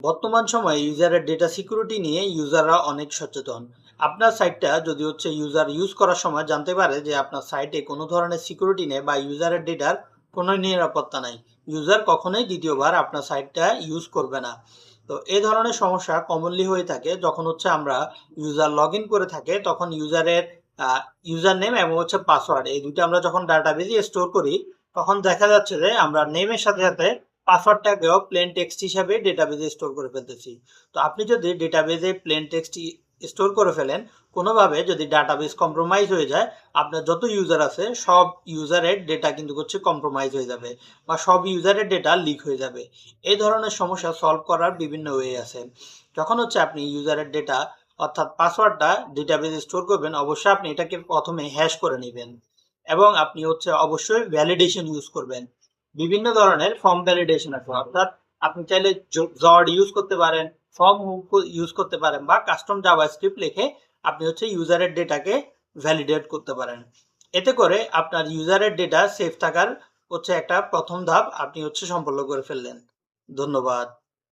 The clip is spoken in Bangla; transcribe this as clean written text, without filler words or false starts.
বর্তমান সময়ে ইউজারের ডেটা সিকিউরিটি নিয়ে ইউজাররা অনেক সচেতন। আপনার সাইটটা যদি ইউজার ইউজ করার সময় জানতে পারে যে আপনার সাইটে কোনো ধরনের সিকিউরিটি নেই বা ইউজারের ডেটার কোনো নিরাপত্তা নাই, ইউজার কখনোই দ্বিতীয়বার আপনার সাইটটা ইউজ করবে না। তো এই ধরনের সমস্যা কমনলি হয়ে থাকে যখন আমরা ইউজার লগ ইন করে থাকে, তখন ইউজারের ইউজার নেম এবং পাসওয়ার্ড, এই দুটো আমরা যখন ডাটাবেজে স্টোর করি, তখন দেখা যাচ্ছে যে আমরা নেমের সাথে সাথে পাসওয়ার্ডটাকেও প্লেন টেক্সট হিসাবে ডেটাবেজে স্টোর করে ফেলতেছি। তো আপনি যদি ডেটাবেজে প্লেন টেক্সট স্টোর করে ফেলেন, কোনোভাবে যদি ডাটাবেজ কম্প্রোমাইজ হয়ে যায়, আপনার যত ইউজার আছে সব ইউজারের ডেটা কিন্তু কম্প্রোমাইজ হয়ে যাবে বা সব ইউজারের ডেটা লিক হয়ে যাবে। এই ধরনের সমস্যা সলভ করার বিভিন্ন ওয়ে আছে। যখন আপনি ইউজারের ডেটা অর্থাৎ পাসওয়ার্ডটা ডেটাবেজে স্টোর করবেন, অবশ্যই আপনি এটাকে প্রথমে হ্যাশ করে নেবেন এবং আপনি অবশ্যই ভ্যালিডেশন ইউজ করবেন। বিভিন্ন ধরনের ফর্ম ভ্যালিডেশন আছে, অর্থাৎ আপনি চাইলে জর্ড ইউজ করতে পারেন, ফর্ম ইউজ করতে পারেন বা কাস্টম জাভাস্ক্রিপ্ট লিখে আপনি ইউজারের ডেটাকে ভ্যালিডেট করতে পারেন। এতে করে আপনার ইউজারের ডেটা সেফ থাকার একটা প্রথম ধাপ আপনি সম্পন্ন করে ফেললেন। ধন্যবাদ।